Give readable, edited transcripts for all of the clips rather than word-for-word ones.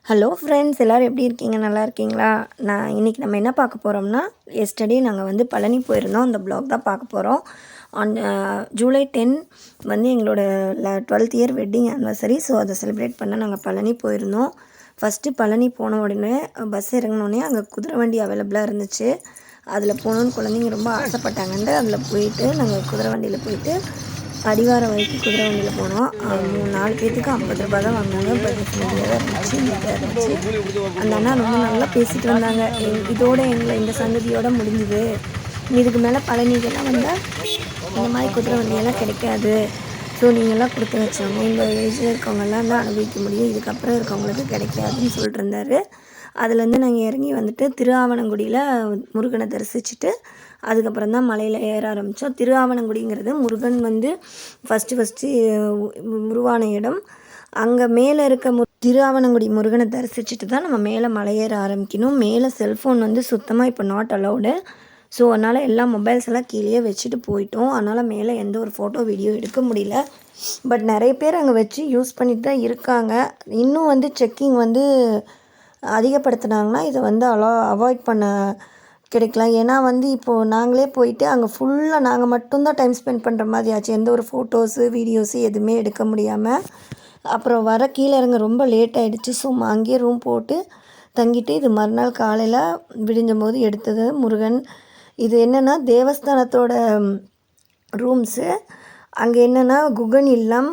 Hello friends, எல்லோரும் எப்படி இருக்கீங்க? நல்லா இருக்கீங்களா? இன்றைக்கி நம்ம என்ன பார்க்க போகிறோம்னா, எஸ்டர்டே நாங்கள் வந்து பழனி போயிருந்தோம். அந்த ப்ளாக் தான் பார்க்க போகிறோம். ஆன் ஜூலை 10 வந்து எங்களோட 12th year wedding anniversary. So அதை செலிப்ரேட் பண்ண நாங்கள் பழனி போயிருந்தோம். ஃபஸ்ட்டு பழனி போன உடனே பஸ் இறங்கினோடனே அங்கே குதிரை வண்டி அவைலபிளாக இருந்துச்சு. அதில் போகணுன்னு குழந்தைங்க ரொம்ப ஆசைப்பட்டாங்கன்ட்டு அதில் போயிட்டு நாங்கள் குதிரை வண்டியில் போயிட்டு அடிவாரம் வரைக்கும் குதிரை வண்டியில் போனோம். 4 பேர்த்துக்கு 50 ரூபா தான் வாங்கினாங்க. பட்ஜெட் ஃப்ரெண்ட்லியாக தான் இருந்துச்சு, நீட்டாக இருந்துச்சு. அந்த அண்ணா ரொம்ப நல்லா பேசிகிட்டு வந்தாங்க. இதோட இந்த சங்கதியோடு முடிஞ்சுது. இதுக்கு மேலே பழனிக்கெல்லாம் வந்தால் இந்த மாதிரி குதிரை வண்டியெல்லாம் கிடைக்காது. ஸோ நீங்கள்லாம் கொடுத்து வச்சவங்க, இந்த ஏஜில் இருக்கவங்கெல்லாம் தான் அனுபவிக்க முடியும், இதுக்கப்புறம் இருக்கவங்களுக்கு கிடைக்காதுன்னு சொல்லிட்டு இருந்தார். அதுலேருந்து நாங்கள் இறங்கி வந்துட்டு திருஆவணங்குடியில் முருகனை தரிசிச்சுட்டு அதுக்கப்புறம் தான் மலையில் ஏற ஆரம்பித்தோம். திருஆவணங்குடிங்கிறது முருகன் வந்து ஃபஸ்ட்டு உருவான இடம். அங்கே மேலே இருக்க திருஆவணங்குடி முருகனை தரிசிச்சுட்டு தான் நம்ம மேலே மலையேற ஆரம்பிக்கணும். மேலே செல்ஃபோன் வந்து சுத்தமாக இப்போ நாட் அலௌடு. ஸோ அதனால் எல்லா மொபைல்ஸ் எல்லாம் கீழே வச்சுட்டு போயிட்டோம். அதனால் மேலே எந்த ஒரு ஃபோட்டோ வீடியோ எடுக்க முடியல. பட் நிறைய பேர் அங்கே வச்சு யூஸ் பண்ணிட்டு தான் இருக்காங்க. இன்னும் வந்து செக்கிங் வந்து அதிகப்படுத்தினாங்கன்னா இதை வந்து அவாய்ட் பண்ண கிடைக்கலாம். ஏன்னா வந்து இப்போது நாங்களே போயிட்டு அங்கே ஃபுல்லாக நாங்கள் மட்டும்தான் டைம் ஸ்பெண்ட் பண்ணுற மாதிரி ஆச்சு. எந்த ஒரு ஃபோட்டோஸு வீடியோஸு எதுவுமே எடுக்க முடியாமல் அப்புறம் கீழே இறங்க ரொம்ப லேட் ஆகிடுச்சு. ஸோ அங்கேயே ரூம் போட்டு தங்கிட்டு இது மறுநாள் காலையில் விடிஞ்சும் போது எடுத்தது முருகன். இது என்னென்னா தேவஸ்தானத்தோட ரூம்ஸு. அங்கே என்னென்னா குகன் இல்லம்,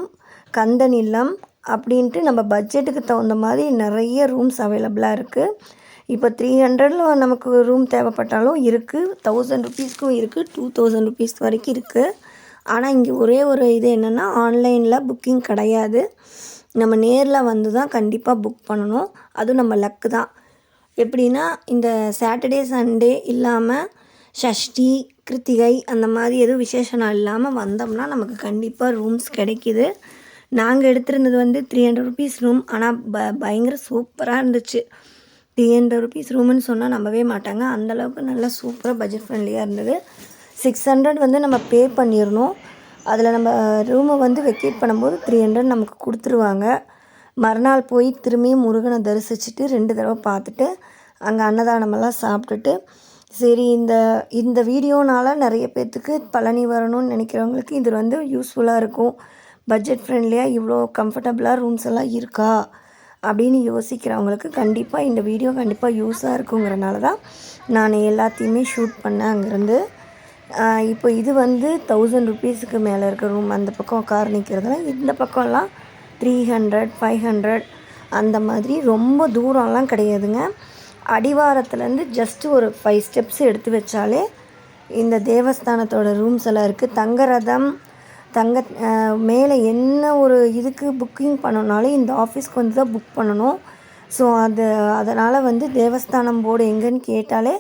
கந்தன் இல்லம் அப்படின்ட்டு நம்ம பட்ஜெட்டுக்கு தகுந்த மாதிரி நிறைய ரூம்ஸ் அவைலபிளாக இருக்குது. இப்போ 300 நமக்கு ரூம் தேவைப்பட்டாலும் இருக்குது, 1000 ருபீஸ்க்கும் இருக்குது, 2000 ருபீஸ் வரைக்கும் இருக்குது. ஆனால் இங்கே ஒரே ஒரு இது என்னென்னா ஆன்லைனில் புக்கிங் கிடையாது. நம்ம நேரில் வந்து தான் கண்டிப்பாக புக் பண்ணணும். அதுவும் நம்ம லக்கு தான். எப்படின்னா இந்த சாட்டர்டே சண்டே இல்லாமல் சஷ்டி கிருத்திகை அந்த மாதிரி எதுவும் விசேஷ நாள் இல்லாமல் வந்தோம்னா நமக்கு கண்டிப்பாக ரூம்ஸ் கிடைக்கிது. நாங்கள் எடுத்திருந்தது வந்து 300 ருபீஸ் ரூம். ஆனால் பயங்கர சூப்பராக இருந்துச்சு. 300 ருபீஸ் ரூமுன்னு சொன்னால் நம்பவே மாட்டாங்க. அந்தளவுக்கு நல்லா சூப்பராக பட்ஜெட் ஃப்ரெண்ட்லியாக இருந்தது. 600 வந்து நம்ம பே பண்ணிடணும். அதில் நம்ம ரூமை வந்து வெக்கேட் பண்ணும்போது 300 நமக்கு கொடுத்துருவாங்க. மறுநாள் போய் திரும்பியும் முருகனை தரிசிச்சுட்டு 2 தடவை பார்த்துட்டு அங்கே அன்னதானமெல்லாம் சாப்பிட்டுட்டு சரி இந்த வீடியோனால் நிறைய பேர்த்துக்கு பழனி வரணும்னு நினைக்கிறவங்களுக்கு இது வந்து யூஸ்ஃபுல்லாக இருக்கும். பட்ஜெட் ஃப்ரெண்ட்லியாக இவ்வளோ கம்ஃபர்டபுளாக ரூம்ஸ் எல்லாம் இருக்கா அப்படின்னு யோசிக்கிறவங்களுக்கு கண்டிப்பாக இந்த வீடியோ கண்டிப்பாக யூஸாக இருக்குங்கிறனால தான் நான் எல்லாத்தையுமே ஷூட் பண்ணேன் அங்கேருந்து. இப்போ இது வந்து 1000 ருபீஸுக்கு மேலே இருக்க ரூம். அந்த பக்கம் கார் நிற்கிறதுல இந்த பக்கம்லாம் 300, 500 அந்த மாதிரி ரொம்ப தூரம்லாம் கிடையாதுங்க. அடிவாரத்துலேருந்து ஜஸ்ட்டு ஒரு 5 ஸ்டெப்ஸ் எடுத்து வச்சாலே இந்த தேவஸ்தானத்தோட ரூம்ஸ் எல்லாம் இருக்குது. தங்கரதம் மேலே என்ன ஒரு இதுக்கு புக்கிங் பண்ணணுனாலும் இந்த ஆஃபீஸ்க்கு வந்து தான் புக் பண்ணணும். ஸோ அதனால் வந்து தேவஸ்தானம் போர்டு எங்கேன்னு கேட்டாலே,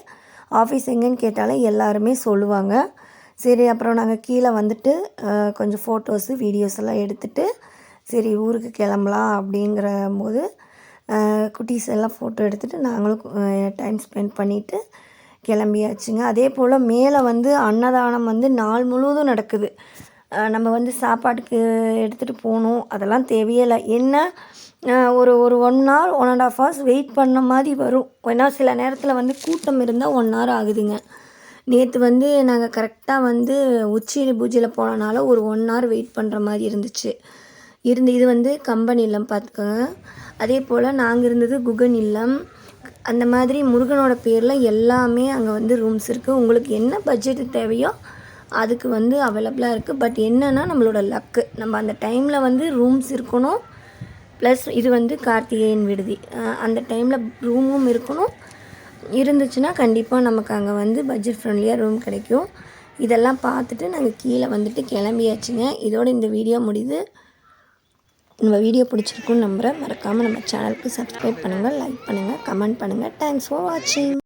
ஆஃபீஸ் எங்கேன்னு கேட்டாலே எல்லாருமே சொல்லுவாங்க. சரி அப்புறம் நாங்கள் கீழே வந்துட்டு கொஞ்சம் ஃபோட்டோஸு வீடியோஸ் எல்லாம் எடுத்துகிட்டு சரி ஊருக்கு கிளம்பலாம் அப்படிங்கிற போது குட்டீஸ் எல்லாம் ஃபோட்டோ எடுத்துகிட்டு நாங்களும் டைம் ஸ்பெண்ட் பண்ணிவிட்டு கிளம்பியாச்சுங்க. அதே போல் மேலே வந்து அன்னதானம் வந்து நாள் முழுவதும் நடக்குது. நம்ம வந்து சாப்பாட்டுக்கு எடுத்துகிட்டு போகணும் அதெல்லாம் தேவையே இல்லை. என்ன ஒரு 1 hour 1.5 hours வெயிட் பண்ண மாதிரி வரும். ஏன்னா சில நேரத்தில் வந்து கூட்டம் இருந்தால் 1 hour ஆகுதுங்க. நேற்று வந்து நாங்கள் கரெக்டாக வந்து உச்சி பூஜையில் போனனால ஒரு 1 hour வெயிட் பண்ணுற மாதிரி இருந்துச்சு. இது வந்து கம்பன் இல்லம் பார்த்துக்கோங்க. அதே போல் நாங்கள் இருந்தது குகன் இல்லம். அந்த மாதிரி முருகனோட பேரில் எல்லாமே அங்கே வந்து ரூம்ஸ் இருக்குது. உங்களுக்கு என்ன பட்ஜெட்டு தேவையோ அதுக்கு வந்து அவைலபிளாக இருக்குது. பட் என்னென்னா நம்மளோட லக்கு, நம்ம அந்த டைமில் வந்து ரூம்ஸ் இருக்கணும். ப்ளஸ் இது வந்து கார்த்திகேயன் விடுதி, அந்த டைமில் ரூமும் இருக்கணும். இருந்துச்சுன்னா கண்டிப்பாக நமக்கு அங்கே வந்து பட்ஜெட் ஃப்ரெண்ட்லியாக ரூம் கிடைக்கும். இதெல்லாம் பார்த்துட்டு நாங்கள் கீழே வந்துட்டு கிளம்பியாச்சுங்க. இதோட இந்த வீடியோ முடியுது. நம்ம வீடியோ பிடிச்சிருக்குன்னு நம்புகிறேன். மறக்காமல் நம்ம சேனலுக்கு சப்ஸ்கிரைப் பண்ணுங்கள், லைக் பண்ணுங்கள், கமெண்ட் பண்ணுங்கள். தேங்க்ஸ் ஃபார் வாட்சிங்.